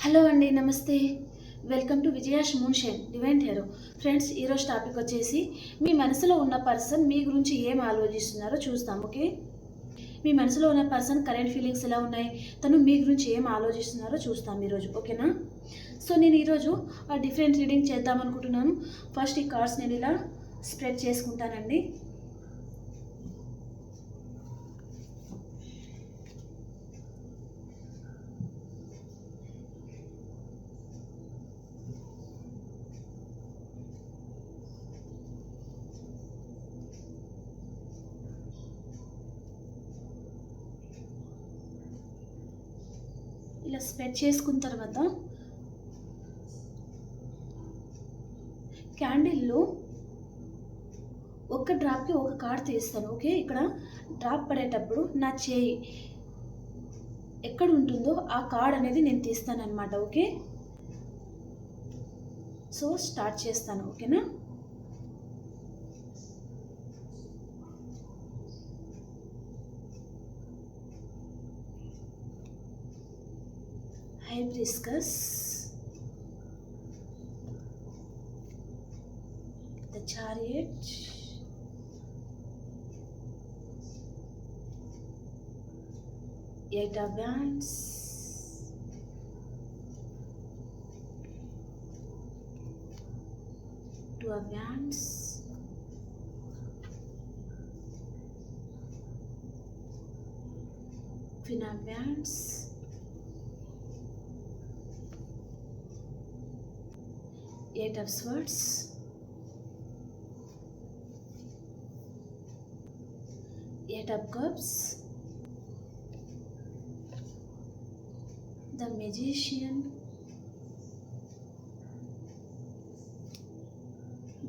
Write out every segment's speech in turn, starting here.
Hello అండి, నమస్తే. Welcome to విజయాష్ మూన్షైన్ డివైన్ హెరో. ఫ్రెండ్స్, ఈరోజు టాపిక్ వచ్చేసి మీ మనసులో ఉన్న పర్సన్ మీ గురించి ఏం ఆలోచిస్తున్నారో చూస్తాం. ఓకే, మీ మనసులో ఉన్న పర్సన్ కరెంట్ ఫీలింగ్స్ ఎలా ఉన్నాయి, తను మీ గురించి ఏం ఆలోచిస్తున్నారో చూస్తాం ఈరోజు. ఓకేనా? సో నేను ఈరోజు డిఫరెంట్ రీడింగ్ చేద్దాం అనుకుంటున్నాను. ఫస్ట్ ఈ కార్డ్స్ నేను ఇలా స్ప్రెడ్ చేసుకుంటానండి. ఇలా స్ప్రెడ్ చేసుకున్న తర్వాత క్యాండిల్లో ఒక డ్రాప్కి ఒక కార్డ్ తీస్తాను. ఓకే, ఇక్కడ డ్రాప్ పడేటప్పుడు నా చేయి ఎక్కడ ఉంటుందో ఆ కార్డ్ అనేది నేను తీస్తాను అనమాట. ఓకే, సో స్టార్ట్ చేస్తాను. ఓకేనా? Hibiscus, the chariot, eight of wands, two of wands, queen of wands, eight of swords, eight of cups, the magician,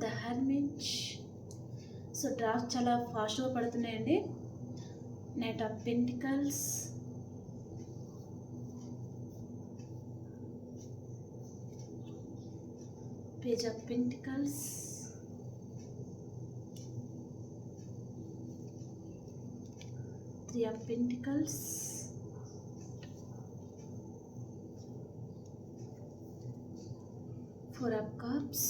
the hermit. So draft చాలా ఫాస్ట్గా పడుతున్నాయండి. Knight of pentacles, page of pentacles, three of pentacles, four of cups,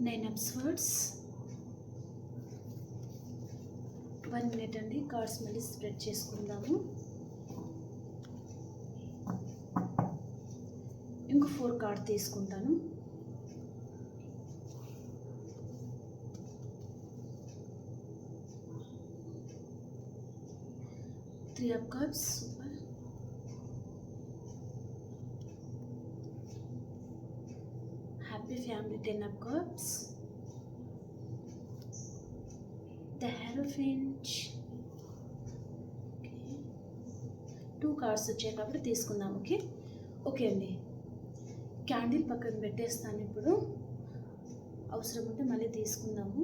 nine of swords. 1 minute అండి, cards మళ్ళీ spread చేసుకుందాము. ఇంకో 4 card తీసుకుంటాను. Three of cups, super. Happy family, 10 of cups, the hierophant. Okay, 2 cards వచ్చాయి కాబట్టి తీసుకుందాం. Okay okay అండి, candle పక్కన పెట్టేస్తాను. ఇప్పుడు అవసరం ఉంటే మళ్ళీ తీసుకుందాము.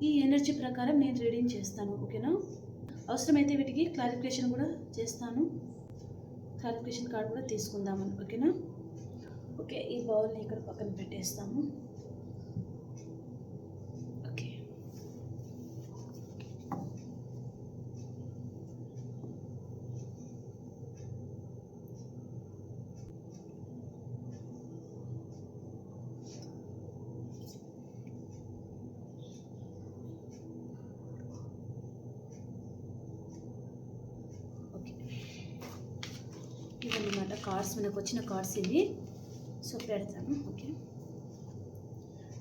ఈ ఎనర్జీ ప్రకారం నేను రీడింగ్ చేస్తాను. ఓకేనా? అవసరమైతే వీటికి క్లారిఫికేషన్ కూడా చేస్తాను. క్లారిఫికేషన్ కార్డ్ కూడా తీసుకుందామని. ఓకేనా? ఓకే, ఈ బౌల్ని ఇక్కడ పక్కన పెట్టేస్తాము. ఓకే, ఇవన్నమాట కార్డ్స్, మనకు వచ్చిన కార్డ్స్ ఇవి. సో పెడతాను. Okay,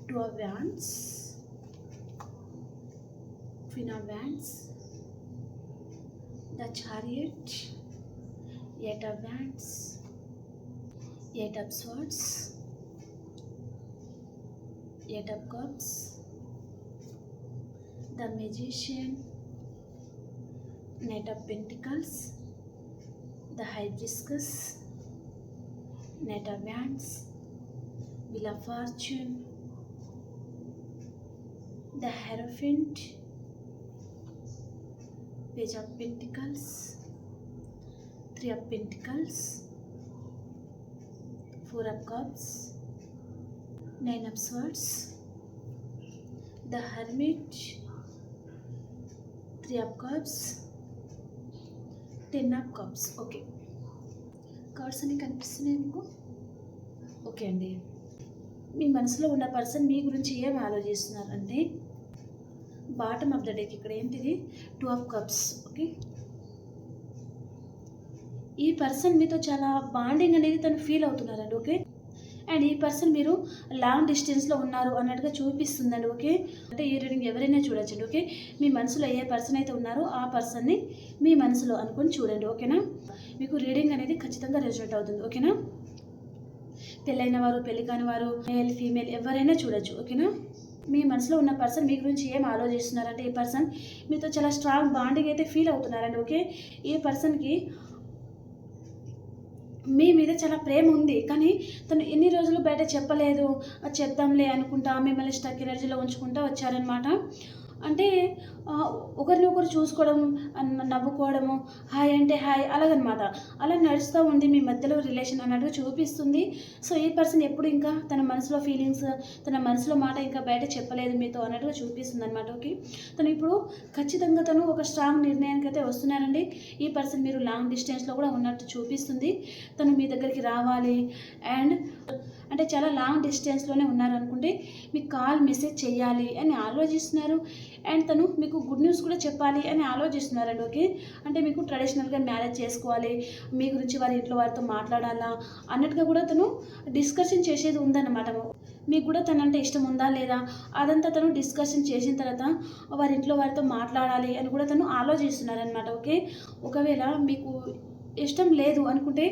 two of wands, queen of wands, the chariot, eight of wands, eight of swords, eight of cups, the magician, night of pentacles, the hibiscus, knight of wands, wheel of fortune, the hierophant, page of pentacles, three of pentacles, four of cups, nine of swords, the hermit, 3 of cups, 10 of cups. Okay, cards అన్ని కనిపిస్తున్నాయి మీకు. Okay అండి, మీ మనసులో ఉన్న person మీ గురించి ఏం ఆలోచిస్తున్నారంటే bottom of the deck ఇక్కడ ఏంటిది 2 ఆఫ్ కప్స్. ఓకే, ఈ పర్సన్ మీతో చాలా బాండింగ్ అనేది తను ఫీల్ అవుతున్నారండి. ఓకే, అండ్ ఈ పర్సన్ మీరు లాంగ్ డిస్టెన్స్లో ఉన్నారు అన్నట్టుగా చూపిస్తుందండి. ఓకే, అంటే ఈ రీడింగ్ ఎవరైనా చూడొచ్చండి. ఓకే, మీ మనసులో ఏ పర్సన్ అయితే ఉన్నారో ఆ పర్సన్ని మీ మనసులో అనుకొని చూడండి. ఓకేనా, మీకు రీడింగ్ అనేది ఖచ్చితంగా రెజల్ట్ అవుతుంది. ఓకేనా, పెళ్ళైన వారు, పెళ్లి కాని వారు, మేల్ ఫీమేల్ ఎవరైనా చూడొచ్చు. ఓకేనా, మీ మనసులో ఉన్న పర్సన్ మీ గురించి ఏం ఆలోచిస్తున్నారంటే ఈ పర్సన్ మీతో చాలా స్ట్రాంగ్ బాండింగ్ అయితే ఫీల్ అవుతున్నారండి. ఓకే, ఈ పర్సన్కి మీ మీద చాలా ప్రేమ ఉంది, కానీ తను ఎన్ని రోజులు బయట చెప్పలేదు, చెప్దాంలే అనుకుంటా మిమ్మల్ని స్టక్ ఎనర్జీలో ఉంచుకుంటూ వచ్చారనమాట. అంటే ఒకరినొకరు చూసుకోవడం, నవ్వుకోవడము, హాయ్ అంటే హాయ్ అలాగనమాట, అలా నడుస్తూ ఉంది మీ మధ్యలో రిలేషన్ అన్నట్టుగా చూపిస్తుంది. సో ఈ పర్సన్ ఎప్పుడు ఇంకా తన మనసులో ఫీలింగ్స్, తన మనసులో మాట ఇంకా బయట చెప్పలేదు మీతో అన్నట్టుగా చూపిస్తుంది అనమాట. ఓకే, తను ఇప్పుడు ఖచ్చితంగా తను ఒక స్ట్రాంగ్ నిర్ణయానికి అయితే వస్తున్నారండి. ఈ పర్సన్ మీరు లాంగ్ డిస్టెన్స్లో కూడా ఉన్నట్టు చూపిస్తుంది. తను మీ దగ్గరికి రావాలి అండ్ అంటే చాలా లాంగ్ డిస్టెన్స్లోనే ఉన్నారనుకుంటే మీకు కాల్ మెసేజ్ చేయాలి అని ఆలోచిస్తున్నారు. అండ్ తను మీకు గుడ్ న్యూస్ కూడా చెప్పాలి అని ఆలోచిస్తున్నారండి. ఓకే, అంటే మీకు ట్రెడిషనల్గా మ్యారేజ్ చేసుకోవాలి, మీ గురించి వారి ఇంట్లో వారితో మాట్లాడాలా అన్నట్టుగా కూడా తను డిస్కషన్ చేసేది ఉందన్నమాట. మీకు కూడా తనంటే ఇష్టం ఉందా లేదా అదంతా తను డిస్కషన్ చేసిన తర్వాత వారి ఇంట్లో వారితో మాట్లాడాలి అని కూడా తను ఆలోచిస్తున్నారనమాట. ఓకే, ఒకవేళ మీకు ఇష్టం లేదు అనుకుంటే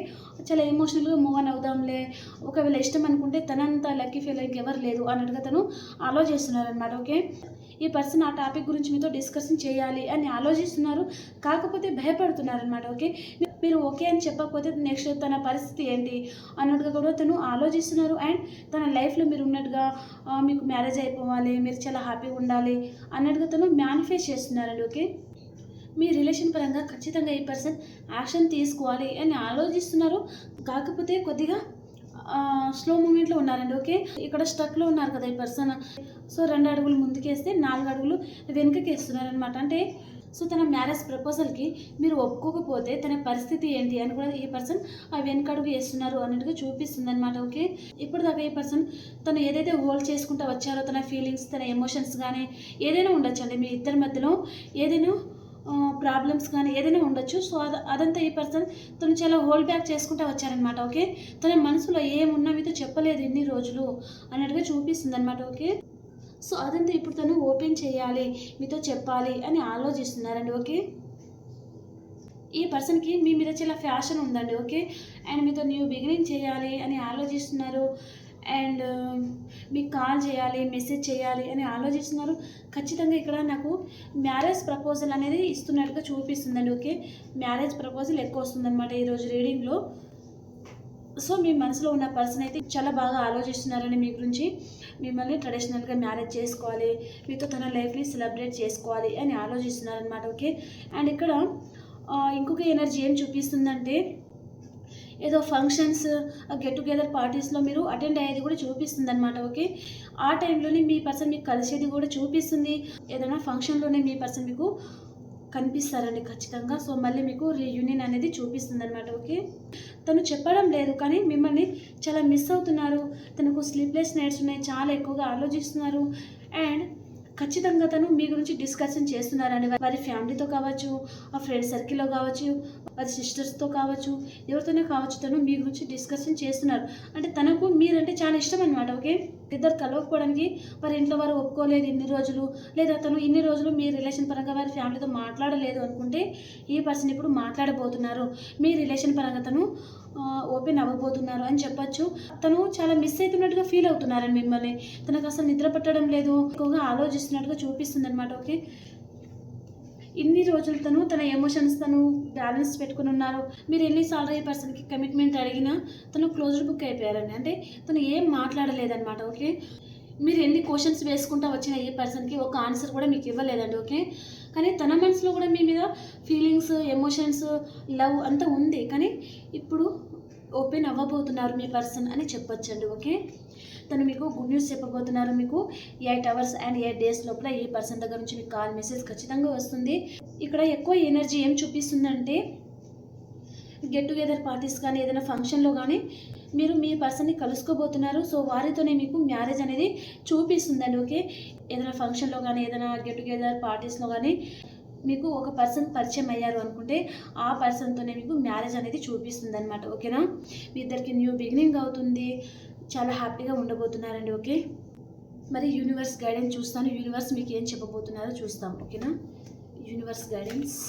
చాలా ఎమోషనల్గా మూవ్ ఆన్ అవుదాంలే, ఒకవేళ ఇష్టం అనుకుంటే తనంత లక్కీ ఫీల్ ఇంకెవరు లేదు అన్నట్టుగా తను ఆలోచిస్తున్నారనమాట. ఓకే, ఈ పర్సన్ ఆ టాపిక్ గురించి మీతో డిస్కషన్ చేయాలి అని ఆలోచిస్తున్నారు, కాకపోతే భయపడుతున్నారనమాట. ఓకే, మీరు ఓకే అని చెప్పకపోతే నెక్స్ట్ తన పరిస్థితి ఏంటి అన్నట్టుగా కూడా తను ఆలోచిస్తున్నారు. అండ్ తన లైఫ్లో మీరు ఉన్నట్టుగా మీకు మ్యారేజ్ అయిపోవాలి, మీరు చాలా హ్యాపీగా ఉండాలి అన్నట్టుగా తను మేనిఫెస్ట్ చేస్తున్నారండి. ఓకే, మీ రిలేషన్ పరంగా ఖచ్చితంగా ఈ పర్సన్ యాక్షన్ తీసుకోవాలి అని ఆలోచిస్తున్నారు, కాకపోతే కొద్దిగా స్లో మూమెంట్లో ఉన్నారండి. ఓకే, ఇక్కడ స్టక్లో ఉన్నారు కదా ఈ పర్సన్. సో 2 అడుగులు ముందుకేస్తే 4 అడుగులు వెనుకకి వేస్తున్నారనమాట. అంటే సో తన మ్యారేజ్ ప్రపోజల్కి మీరు ఒప్పుకోకపోతే తన పరిస్థితి ఏంటి అని కూడా ఈ పర్సన్ ఆ వెనకడుగు వేస్తున్నారు అన్నట్టుగా చూపిస్తుంది అనమాట. ఓకే, ఇప్పుడు దాకా ఈ పర్సన్ తను ఏదైతే హోల్డ్ చేసుకుంటూ వచ్చారో తన ఫీలింగ్స్, తన ఎమోషన్స్ కానీ ఏదైనా ఉండొచ్చు అండి, మీ ఇద్దరి మధ్యలో ఏదైనా ప్రాబ్లమ్స్ కానీ ఏదైనా ఉండొచ్చు. సో అదంతా ఈ పర్సన్ తను చాలా హోల్డ్ బ్యాక్ చేసుకుంటూ వచ్చారనమాట. ఓకే, తన మనసులో ఏమున్నా మీతో చెప్పలేదు ఇన్ని రోజులు అన్నట్టుగా చూపిస్తుంది అనమాట. ఓకే, సో అదంతా ఇప్పుడు తను ఓపెన్ చేయాలి, మీతో చెప్పాలి అని ఆలోచిస్తున్నారండి. ఓకే, ఈ పర్సన్కి మీ మీద చాలా ఫ్యాషన్ ఉందండి. ఓకే, అండ్ మీతో న్యూ బిగినింగ్ చేయాలి అని ఆలోచిస్తున్నారు. అండ్ మీకు కాల్ చేయాలి, మెసేజ్ చేయాలి అని ఆలోచిస్తున్నారు. ఖచ్చితంగా ఇక్కడ నాకు మ్యారేజ్ ప్రపోజల్ అనేది ఇస్తున్నట్టుగా చూపిస్తుందండి. ఓకే, మ్యారేజ్ ప్రపోజల్ ఎక్కువ వస్తుందన్నమాట ఈరోజు రీడింగ్లో. సో మీ మనసులో ఉన్న పర్సన్ అయితే చాలా బాగా ఆలోచిస్తున్నారని మీ గురించి, మిమ్మల్ని ట్రెడిషనల్గా మ్యారేజ్ చేసుకోవాలి, మీతో తన లైఫ్ని సెలబ్రేట్ చేసుకోవాలి అని ఆలోచిస్తున్నారనమాట. ఓకే, అండ్ ఇక్కడ ఇంకొక ఎనర్జీ ఏం చూపిస్తుందంటే ఏదో ఫంక్షన్స్, గెట్ టుగెదర్ పార్టీస్లో మీరు అటెండ్ అయ్యేది కూడా చూపిస్తుంది అనమాట. ఓకే, ఆ టైంలోనే మీ పర్సన్ మీకు కలిసేది కూడా చూపిస్తుంది. ఏదైనా ఫంక్షన్లోనే మీ పర్సన్ మీకు కనిపిస్తారండి ఖచ్చితంగా. సో మళ్ళీ మీకు రీయూనియన్ అనేది చూపిస్తుంది అనమాట. ఓకే, తను చెప్పడం లేదు కానీ మిమ్మల్ని చాలా మిస్ అవుతున్నారు, తనకు స్లీప్లెస్ నైట్స్ ఉన్నాయి, చాలా ఎక్కువగా ఆలోచిస్తున్నారు. అండ్ ఖచ్చితంగా తను మీ గురించి డిస్కషన్ చేస్తున్నారండి, వారి ఫ్యామిలీతో కావచ్చు, ఆ ఫ్రెండ్ సర్కిల్లో కావచ్చు, వారి సిస్టర్స్తో కావచ్చు, ఎవరితోనే కావచ్చు, తను మీ గురించి డిస్కషన్ చేస్తున్నారు. అంటే తనకు మీరంటే చాలా ఇష్టం అనమాట. ఓకే, ఇద్దరు కలవకపోవడానికి వారి ఇంట్లో వారు ఒప్పుకోలేదు ఇన్ని రోజులు, లేదా తను ఇన్ని రోజులు మీ రిలేషన్ పరంగా వారి ఫ్యామిలీతో మాట్లాడలేదు అనుకుంటే ఈ పర్సన్ ఇప్పుడు మాట్లాడబోతున్నారు, మీ రిలేషన్ పరంగా తను ఓపెన్ అవ్వబోతున్నారు అని చెప్పచ్చు. తను చాలా మిస్ అవుతున్నట్టుగా ఫీల్ అవుతున్నారని మిమ్మల్ని, తనకు అసలు నిద్ర పట్టడం లేదు, ఎక్కువగా ఆలోచిస్తున్నట్టుగా చూపిస్తుంది అనమాట. ఓకే, ఇన్ని రోజులు తన ఎమోషన్స్ తను బ్యాలెన్స్ పెట్టుకుని ఉన్నారు. మీరు ఎన్నిసార్లు ఈ పర్సన్కి కమిట్మెంట్ అడిగినా తను క్లోజ్డ్ బుక్ అయిపోయారండి. అంటే తను ఏం మాట్లాడలేదన్నమాట. ఓకే, మీరు ఎన్ని క్వశ్చన్స్ వేసుకుంటా వచ్చిన ఈ పర్సన్కి ఒక ఆన్సర్ కూడా మీకు ఇవ్వలేదండి. ఓకే, కానీ తన మనసులో కూడా మీ మీద ఫీలింగ్స్, ఎమోషన్స్, లవ్ అంతా ఉంది, కానీ ఇప్పుడు ఓపెన్ అవ్వబోతున్నారు మీ పర్సన్ అని చెప్పొచ్చండి. ఓకే, తను మీకు గుడ్ న్యూస్ చెప్పబోతున్నారు. మీకు 8 అవర్స్ అండ్ 8 డేస్ లోపల ఈ పర్సన్ దగ్గర నుంచి మీకు కాల్ మెసేజ్ ఖచ్చితంగా వస్తుంది. ఇక్కడ ఎక్కువ ఎనర్జీ ఏం చూపిస్తుందంటే గెట్ టుగెదర్ పార్టీస్ కానీ ఏదైనా ఫంక్షన్లో కానీ మీరు మీ పర్సన్ని కలుసుకోబోతున్నారు. సో వారితోనే మీకు మ్యారేజ్ అనేది చూపిస్తుందండి. ఓకే, ఏదైనా ఫంక్షన్లో కానీ ఏదైనా గెట్ టుగెదర్ పార్టీస్లో కానీ మీకు ఒక పర్సన్ పరిచయం అయ్యారు అనుకుంటే ఆ పర్సన్తోనే మీకు మ్యారేజ్ అనేది చూపిస్తుంది అనమాట. ఓకేనా, మీ ఇద్దరికి న్యూ బిగినింగ్ అవుతుంది, చాలా హ్యాపీగా ఉండబోతున్నారండి. ఓకే, మరి యూనివర్స్ గైడెన్స్ చూస్తాను. యూనివర్స్ మీకు ఏం చెప్పబోతున్నారో చూస్తాం. ఓకేనా, universe guidance.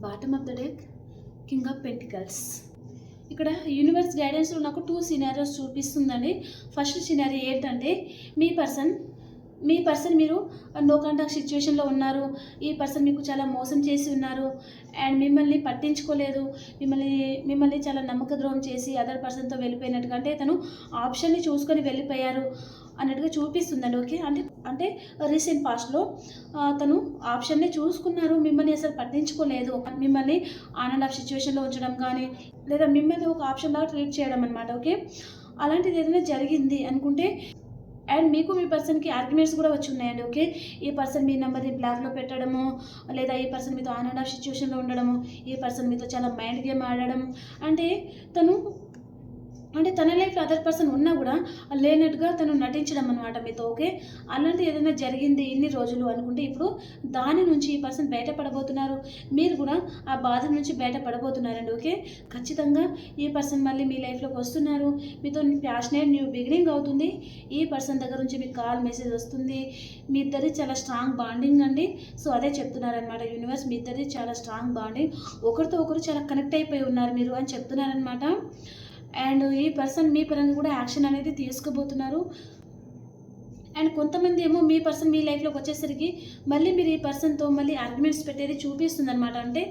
Bottom of the deck king of pentacles. ఇక్కడ యూనివర్స్ గైడెన్స్లో నాకు 2 సినారియోస్ చూపిస్తుందండి. ఫస్ట్ సినారియో ఏంటంటే మీ పర్సన్ మీరు నో కాంటాక్ట్ సిచ్యువేషన్లో ఉన్నారు. ఈ పర్సన్ మీకు చాలా మోసం చేసి ఉన్నారు అండ్ మిమ్మల్ని పట్టించుకోలేదు. మిమ్మల్ని చాలా నమ్మక ద్రోహం చేసి అదర్ పర్సన్తో వెళ్ళిపోయినట్టుగా, అంటే తను ఆప్షన్ని చూసుకొని వెళ్ళిపోయారు అన్నట్టుగా చూపిస్తుందండి. ఓకే, అంటే రీసెంట్ పాస్ట్లో తను ఆప్షన్ని చూసుకున్నారు, మిమ్మల్ని అసలు పట్టించుకోలేదు. మిమ్మల్ని ఆన్ అండ్ ఆఫ్ సిచ్యువేషన్లో ఉంచడం కానీ లేదా మిమ్మల్ని ఒక ఆప్షన్ లాగా ట్రీట్ చేయడం అనమాట. ఓకే, అలాంటిది ఏదైనా జరిగింది అనుకుంటే అండ్ మీకు మీ పర్సన్కి ఆర్గ్యుమెంట్స్ కూడా వచ్చి ఉన్నాయండి. ఓకే, ఈ పర్సన్ మీ నెంబర్ని బ్లాక్లో పెట్టడము, లేదా ఈ పర్సన్ మీతో ఆన్ అండ్ ఆఫ్ సిచ్యువేషన్లో ఉండడము, ఈ పర్సన్ మీతో చాలా మైండ్ గేమ్ ఆడడం, అంటే తన లైఫ్లో అదర్ పర్సన్ ఉన్నా కూడా లేనట్టుగా తను నటించడం అనమాట మీతో. ఓకే, అలాంటి ఏదైనా జరిగింది ఇన్ని రోజులు అనుకుంటే ఇప్పుడు దాని నుంచి ఈ పర్సన్ బయటపడబోతున్నారు. మీరు కూడా ఆ బాధ నుంచి బయటపడబోతున్నారండి. ఓకే, ఖచ్చితంగా ఈ పర్సన్ మళ్ళీ మీ లైఫ్లోకి వస్తున్నారు. మీతో ప్యాషనేట్ న్యూ బిగినింగ్ అవుతుంది. ఈ పర్సన్ దగ్గర నుంచి మీకు కాల్ మెసేజ్ వస్తుంది. మీ ఇద్దరి చాలా స్ట్రాంగ్ బాండింగ్ అండి. సో అదే చెప్తున్నారనమాట యూనివర్స్, మీ ఇద్దరి చాలా స్ట్రాంగ్ బాండింగ్, ఒకరితో ఒకరు చాలా కనెక్ట్ అయిపోయి ఉన్నారు మీరు అని చెప్తున్నారనమాట. అండ్ ఈ పర్సన్ మీ పరంగా కూడా యాక్షన్ అనేది తీసుకోబోతున్నారు. అండ్ కొంతమంది ఏమో మీ పర్సన్ మీ లైఫ్లోకి వచ్చేసరికి మళ్ళీ మీరు ఈ పర్సన్తో మళ్ళీ ఆర్గ్యుమెంట్స్ పెట్టేది చూపిస్తుంది అనమాట. అంటే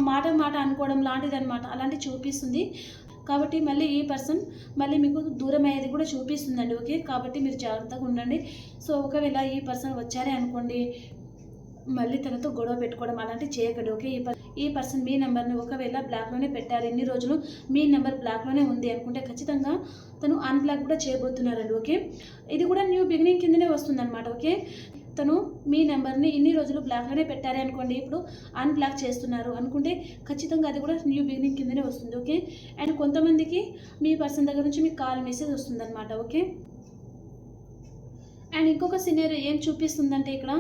మాట అనుకోవడం లాంటిది అనమాట, అలాంటివి చూపిస్తుంది. కాబట్టి మళ్ళీ ఈ పర్సన్ మళ్ళీ మీకు దూరం అయ్యేది కూడా చూపిస్తుందండి. ఓకే, కాబట్టి మీరు జాగ్రత్తగా ఉండండి. సో ఒకవేళ ఈ పర్సన్ వచ్చారే అనుకోండి, మళ్ళీ తనతో గొడవ పెట్టుకోవడం అలాంటివి చేయకండి. ఓకే, ఈ పర్సన్ మీ నెంబర్ని ఒకవేళ బ్లాక్లోనే పెట్టారు, ఎన్ని రోజులు మీ నెంబర్ బ్లాక్లోనే ఉంది అనుకుంటే ఖచ్చితంగా తను అన్బ్లాక్ కూడా చేయబోతున్నారండి. ఓకే, ఇది కూడా న్యూ బిగినింగ్ కిందనే వస్తుందన్నమాట. ఓకే, తను మీ నెంబర్ని ఇన్ని రోజులు బ్లాక్లోనే పెట్టారే అనుకోండి, ఇప్పుడు అన్బ్లాక్ చేస్తున్నారు అనుకుంటే ఖచ్చితంగా అది కూడా న్యూ బిగినింగ్ కిందనే వస్తుంది. ఓకే, అండ్ కొంతమందికి మీ పర్సన్ దగ్గర నుంచి మీకు కాల్ మెసేజ్ వస్తుందన్నమాట. ఓకే, అండ్ ఇంకొక సినారియో ఏం చూపిస్తుందంటే ఇక్కడ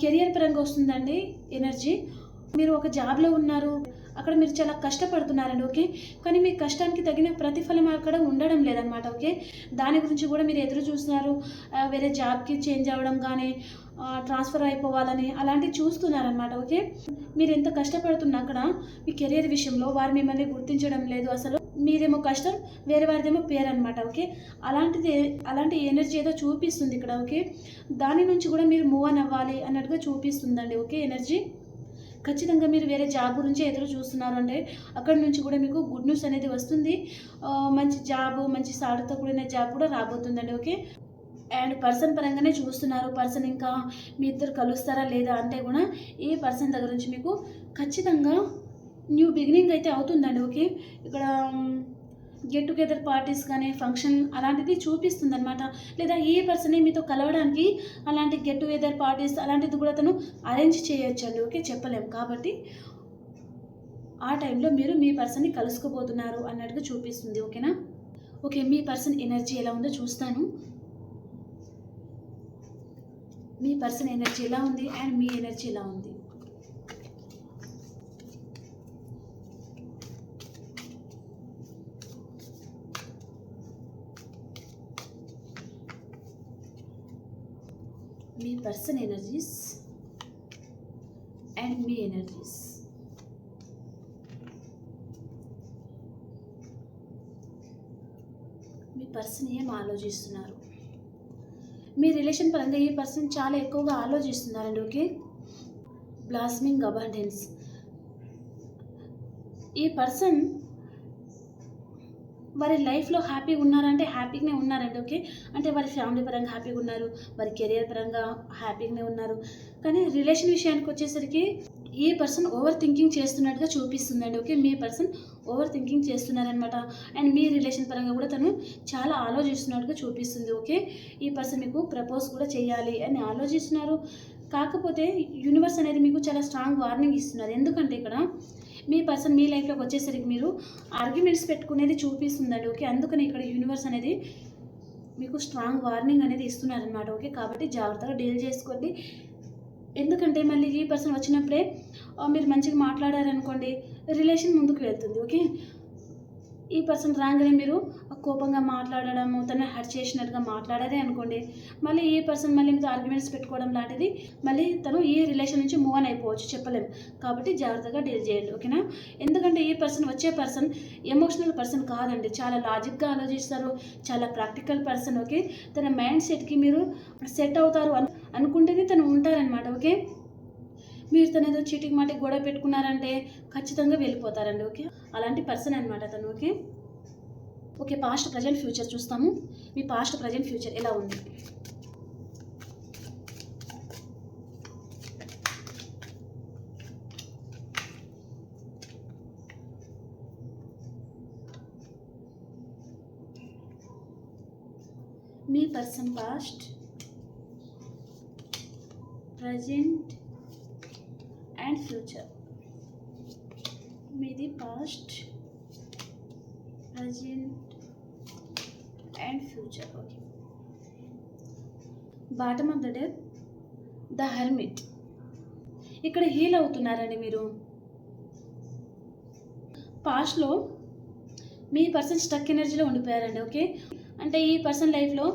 కెరియర్ పరంగా వస్తుందండి ఎనర్జీ. మీరు ఒక జాబ్లో ఉన్నారు, అక్కడ మీరు చాలా కష్టపడుతున్నారండి. ఓకే, కానీ మీ కష్టానికి తగిన ప్రతిఫలం అక్కడ ఉండడం లేదనమాట. ఓకే, దాని గురించి కూడా మీరు ఎదురు చూస్తున్నారు. వేరే జాబ్కి చేంజ్ అవ్వడం కానీ ట్రాన్స్ఫర్ అయిపోవాలని అలాంటివి చూస్తున్నారనమాట. ఓకే, మీరు ఎంత కష్టపడుతున్నా అక్కడ మీ కెరియర్ విషయంలో వారు మిమ్మల్ని గుర్తించడం లేదు. అసలు మీదేమో కష్టం, వేరే వారిదేమో పేరు అనమాట. ఓకే, అలాంటి ఎనర్జీ ఏదో చూపిస్తుంది ఇక్కడ. ఓకే, దాని నుంచి కూడా మీరు మూవ్ ఆన్ అవ్వాలి అన్నట్టుగా చూపిస్తుందండి. ఓకే, ఎనర్జీ ఖచ్చితంగా మీరు వేరే జాబ్ గురించి ఎదురు చూస్తున్నారు అంటే అక్కడి నుంచి కూడా మీకు గుడ్ న్యూస్ అనేది వస్తుంది. మంచి జాబ్, మంచి సాలరీతో కూడిన జాబ్ కూడా రాబోతుందండి. ఓకే, అండ్ పర్సన్ పరంగానే చూస్తున్నారు. పర్సన్ ఇంకా మీ ఇద్దరు కలుస్తారా లేదా అంటే కూడా ఈ పర్సన్ దగ్గర నుంచి మీకు ఖచ్చితంగా న్యూ బిగినింగ్ అయితే అవుతుందండి. ఓకే, ఇక్కడ గెట్ టుగెదర్ పార్టీస్ కానీ ఫంక్షన్ అలాంటిది చూపిస్తుంది అనమాట. లేదా ఈ పర్సనే మీతో కలవడానికి అలాంటి గెట్ టుగెదర్ పార్టీస్ అలాంటిది కూడా తను అరేంజ్ చేయొచ్చండి. ఓకే, చెప్పలేము. కాబట్టి ఆ టైంలో మీరు మీ పర్సన్ని కలుసుకోబోతున్నారు అన్నట్టుగా చూపిస్తుంది. ఓకేనా, ఓకే, మీ పర్సన్ ఎనర్జీ ఎలా ఉందో చూస్తాను. మీ పర్సన్ ఎనర్జీ ఎలా ఉంది అండ్ మీ ఎనర్జీ ఎలా ఉంది. మీ పర్సన్ ఎనర్జీస్ అండ్ మీ ఎనర్జీస్. పర్సన్ ఏం ఆలోచిస్తున్నారు? మీ రిలేషన్ పరంగా ఈ పర్సన్ చాలా ఎక్కువగా ఆలోచిస్తున్నారండి. Okay, blossoming abundance. ఈ పర్సన్ వారి లైఫ్లో హ్యాపీగా ఉన్నారంటే హ్యాపీగానే ఉన్నారండి. ఓకే, అంటే వారి ఫ్యామిలీ పరంగా హ్యాపీగా ఉన్నారు, వారి కెరియర్ పరంగా హ్యాపీగానే ఉన్నారు. కానీ రిలేషన్ విషయానికి వచ్చేసరికి ఈ పర్సన్ ఓవర్ థింకింగ్ చేస్తున్నట్టుగా చూపిస్తుందండి. ఓకే, మీ పర్సన్ ఓవర్ థింకింగ్ చేస్తున్నారనమాట. అండ్ మీ రిలేషన్ పరంగా కూడా తను చాలా ఆలోచిస్తున్నట్టుగా చూపిస్తుంది. ఓకే, ఈ పర్సన్ మీకు ప్రపోజ్ కూడా చేయాలి అని ఆలోచిస్తున్నారు. కాకపోతే యూనివర్స్ అనేది మీకు చాలా స్ట్రాంగ్ వార్నింగ్ ఇస్తున్నారు. ఎందుకంటే ఇక్కడ మీ పర్సన్ మీ లైఫ్లోకి వచ్చేసరికి మీరు ఆర్గ్యుమెంట్స్ పెట్టుకునేది చూపిస్తుందండి. ఓకే, అందుకని ఇక్కడ యూనివర్స్ అనేది మీకు స్ట్రాంగ్ వార్నింగ్ అనేది ఇస్తున్నారనమాట. ఓకే, కాబట్టి జాగ్రత్తగా డీల్ చేసుకోండి. ఎందుకంటే మళ్ళీ ఈ పర్సన్ వచ్చినప్పుడే మీరు మంచిగా మాట్లాడారనుకోండి, రిలేషన్ ముందుకు వెళ్తుంది. ఓకే, ఈ పర్సన్ రాగానే మీరు కోపంగా మాట్లాడడము, తను హర్ట్ చేసినట్టుగా మాట్లాడారే అనుకోండి, మళ్ళీ ఈ పర్సన్ మళ్ళీ మీతో ఆర్గ్యుమెంట్స్ పెట్టుకోవడం లాంటిది, మళ్ళీ తను ఈ రిలేషన్ నుంచి మూవ్ ఆన్ అయిపోవచ్చు, చెప్పలేము. కాబట్టి జాగ్రత్తగా డీల్ చేయండి. ఓకేనా? ఎందుకంటే ఈ పర్సన్ వచ్చే పర్సన్ ఎమోషనల్ పర్సన్ కాదండి, చాలా లాజిక్గా ఆలోచిస్తారు, చాలా ప్రాక్టికల్ పర్సన్. ఓకే, తన మైండ్ సెట్కి మీరు సెట్ అవుతారు అనుకుంటేనే తను ఉంటారనమాట. ఓకే, మీరు తను ఏదో చీటికి మాటికి గొడవ పెట్టుకున్నారంటే ఖచ్చితంగా వెళ్ళిపోతారండి. ఓకే, అలాంటి పర్సన్ అనమాట తను. Okay okay past present future చూస్తాము. మీ పాస్ట్ ప్రజెంట్ ఫ్యూచర్ ఎలా ఉంది? మీ person past, present and future. మీది past, present and future. Okay, bottom of the deck, the hermit. ఇక్కడ హీల్ అవుతున్నారండి మీరు. పాస్ట్లో మీ పర్సన్ స్టక్ ఎనర్జీలో ఉండిపోయారండి. ఓకే, అంటే ఈ పర్సన్ లైఫ్లో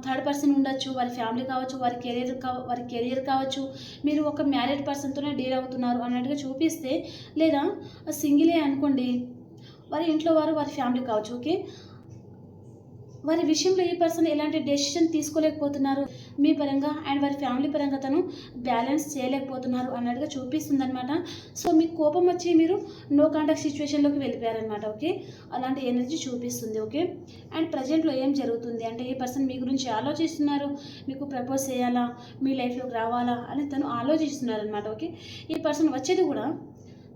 థర్డ్ పర్సన్ ఉండొచ్చు, వారి ఫ్యామిలీ కావచ్చు, వారి కెరియర్ కావచ్చు, మీరు ఒక మ్యారీడ్ పర్సన్తోనే డీల్ అవుతున్నారు అన్నట్టుగా చూపిస్తే, లేదా సింగిలే అనుకోండి, వారి ఇంట్లో వారి ఫ్యామిలీ కావచ్చు. ఓకే, వారి విషయంలో ఈ పర్సన్ ఎలాంటి డెసిషన్ తీసుకోలేకపోతున్నారు మీ పరంగా, అండ్ వారి ఫ్యామిలీ పరంగా తను బ్యాలెన్స్ చేయలేకపోతున్నారు అన్నట్టుగా చూపిస్తుంది అనమాట. సో మీకు కోపం వచ్చి మీరు నో కాంటాక్ట్ సిచ్యువేషన్లోకి వెళ్ళిపోయారనమాట. ఓకే, అలాంటి ఎనర్జీ చూపిస్తుంది. ఓకే, అండ్ ప్రజెంట్లో ఏం జరుగుతుంది అంటే ఈ పర్సన్ మీ గురించి ఆలోచిస్తున్నారు, మీకు ప్రపోజ్ చేయాలా, మీ లైఫ్లోకి రావాలా అని తను ఆలోచిస్తున్నారు అనమాట. ఓకే, ఈ పర్సన్ వచ్చేది కూడా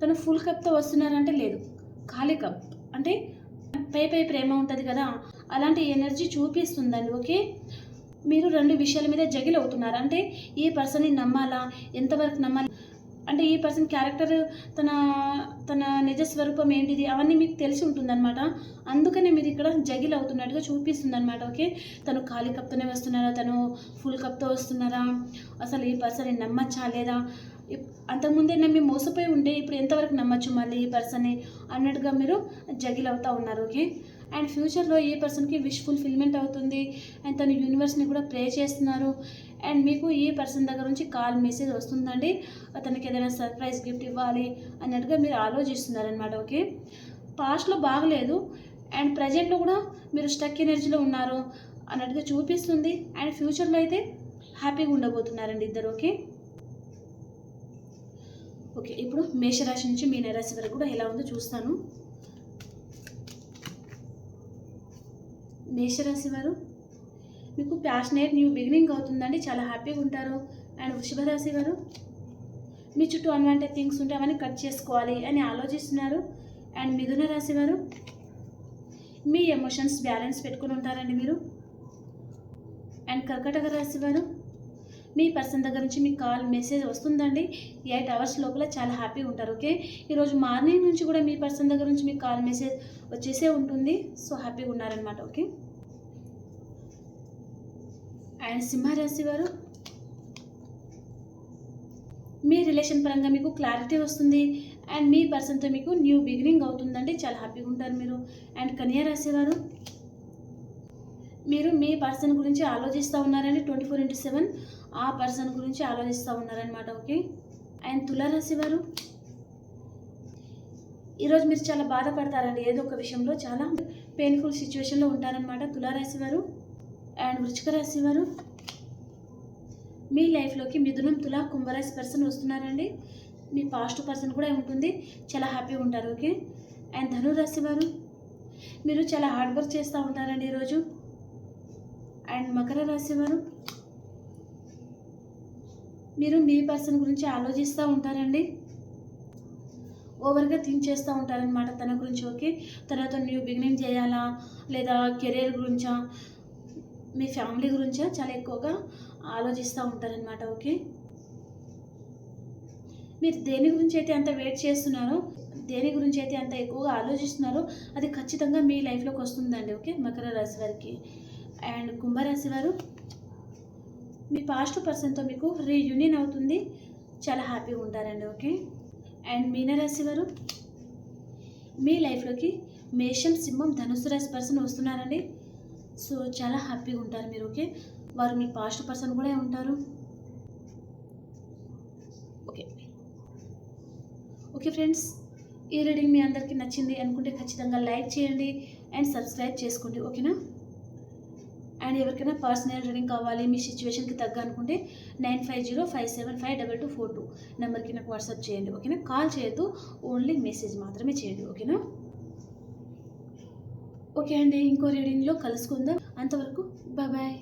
తను ఫుల్ కప్తో వస్తున్నారంటే లేదు, ఖాళీ కప్, అంటే పై ప్రేమ ఉంటుంది కదా, అలాంటి ఎనర్జీ చూపిస్తుందండి. ఓకే, మీరు రెండు విషయాల మీద జగిల్ అవుతున్నారు. అంటే ఈ పర్సన్ని నమ్మాలా, ఎంతవరకు నమ్మాలి, అంటే ఈ పర్సన్ క్యారెక్టర్, తన నిజ స్వరూపం ఏంటిది, అవన్నీ మీకు తెలిసి ఉంటుందన్నమాట. అందుకనే మీరు ఇక్కడ జగిల్ అవుతున్నట్టుగా చూపిస్తుంది అనమాట. ఓకే, తను ఖాళీ కప్తోనే వస్తున్నారా, తను ఫుల్ కప్తో వస్తున్నారా, అసలు ఈ పర్సన్ని నమ్మచ్చా లేదా, అంతకుముందే నమ్మి మోసపోయి ఉంటే ఇప్పుడు ఎంతవరకు నమ్మచ్చు మళ్ళీ ఈ పర్సన్ని అన్నట్టుగా మీరు జగిల్ అవుతూ ఉన్నారు. ఓకే, అండ్ ఫ్యూచర్లో ఈ పర్సన్కి విష్ ఫుల్ఫిల్మెంట్ అవుతుంది, అండ్ తను యూనివర్స్ని కూడా ప్రే చేస్తున్నారు. అండ్ మీకు ఈ పర్సన్ దగ్గర నుంచి కాల్ మెసేజ్ వస్తుందండి, అతనికి ఏదైనా సర్ప్రైజ్ గిఫ్ట్ ఇవ్వాలి అన్నట్టుగా మీరు ఆలోచిస్తున్నారనమాట. ఓకే, పాస్ట్లో బాగలేదు, అండ్ ప్రజెంట్లో కూడా మీరు స్టక్ ఎనర్జీలో ఉన్నారు అన్నట్టుగా చూపిస్తుంది, అండ్ ఫ్యూచర్లో అయితే హ్యాపీగా ఉండబోతున్నారండి ఇద్దరు. ఓకే ఓకే ఇప్పుడు మేషరాశి నుంచి మీనరాశి వరకు కూడా ఎలా ఉందో చూస్తాను. మేషరాశి వారు, మీకు ప్యాషనేట్ న్యూ బిగినింగ్ అవుతుందండి, చాలా హ్యాపీగా ఉంటారు. అండ్ వృషభ రాశి వారు, మీ చుట్టూ అన్వాంటెడ్ థింగ్స్ ఉంటే అవన్నీ కట్ చేసుకోవాలి అని ఆలోచిస్తున్నారు. అండ్ మిథున రాశి వారు, మీ ఎమోషన్స్ బ్యాలెన్స్ పెట్టుకుని ఉంటారండి మీరు. అండ్ కర్కాటక రాశి వారు, మీ పర్సన్ దగ్గర నుంచి మీకు కాల్ మెసేజ్ వస్తుందండి, 8 అవర్స్ లోపల చాలా హ్యాపీగా ఉంటారు. ఓకే, ఈరోజు మార్నింగ్ నుంచి కూడా మీ పర్సన్ దగ్గర నుంచి మీకు కాల్ మెసేజ్ వచ్చేసే ఉంటుంది, సో హ్యాపీగా ఉన్నారనమాట. ఓకే, అండ్ సింహరాశి వారు, మీ రిలేషన్ పరంగా మీకు క్లారిటీ వస్తుంది, అండ్ మీ పర్సన్తో మీకు న్యూ బిగినింగ్ అవుతుందండి, చాలా హ్యాపీగా ఉంటారు మీరు. అండ్ కన్యా రాశి వారు, మీరు మీ పర్సన్ గురించి ఆలోచిస్తూ ఉన్నారండి, 24/7 ఆ పర్సన్ గురించి ఆలోచిస్తూ ఉన్నారనమాట. ఓకే, అండ్ తులారాశి వారు, ఈరోజు మీరు చాలా బాధపడతారండి, ఏదో ఒక విషయంలో చాలా పెయిన్ఫుల్ సిచ్యువేషన్లో ఉంటారనమాట తులారాశి వారు. అండ్ వృశ్చిక రాశి వారు, మీ లైఫ్లోకి మిథునం, తుల, కుంభరాశి పర్సన్ వస్తున్నారండి. మీ పాస్ట్ పర్సన్ కూడా ఉంటుంది, చాలా హ్యాపీగా ఉంటారు. ఓకే. అండ్ ధనురాశి వారు, మీరు చాలా హార్డ్ వర్క్ చేస్తూ ఉంటారండి ఈరోజు. అండ్ మకర రాశి వారు, మీరు మీ పర్సన్ గురించి ఆలోచిస్తూ ఉంటారండి, ఓవర్గా థింక్ చేస్తూ ఉంటారనమాట తన గురించి. ఓకే. తనతో న్యూ బిగినింగ్ చేయాలా, లేదా కెరీర్ గురించా, మీ ఫ్యామిలీ గురించా చాలా ఎక్కువగా ఆలోచిస్తూ ఉంటారనమాట. ఓకే. మీరు దేని గురించి అయితే అంత వెయిట్ చేస్తున్నారో, దేని గురించి అయితే అంత ఎక్కువగా ఆలోచిస్తున్నారో అది ఖచ్చితంగా మీ లైఫ్లోకి వస్తుందండి. ఓకే. మకర రాశి వారికి. అండ్ కుంభరాశి వారు, మీ పాస్ట్ పర్సన్తో మీకు రీయూనియన్ అవుతుంది, చాలా హ్యాపీగా ఉంటారండి. ఓకే. అండ్ మీనరాశి వారు, మీ లైఫ్లోకి మేషం, సింహం, ధనుసు రాశి పర్సన్ వస్తున్నారండి. సో చాలా హ్యాపీగా ఉంటారు మీరు. ఓకే. వారు మీ పాస్ట్ పర్సన్ కూడా ఉంటారు. ఓకే. ఓకే ఫ్రెండ్స్, ఈ రీడింగ్ మీ అందరికీ నచ్చింది అనుకుంటే ఖచ్చితంగా లైక్ చేయండి అండ్ సబ్స్క్రైబ్ చేసుకోండి. ఓకేనా. అండ్ ఎవరికైనా పర్సనల్ రీడింగ్ కావాలి మీ సిచ్యువేషన్కి తగ్గ అనుకుంటే 9505752242 నెంబర్కి నాకు వాట్సాప్ చేయండి. ఓకేనా. కాల్ చేయొద్దు, ఓన్లీ మెసేజ్ మాత్రమే చేయండి. ఓకేనా. ఓకే అండి, ఇంకో రీడింగ్లో కలుసుకుందాం. అంతవరకు బాయ్.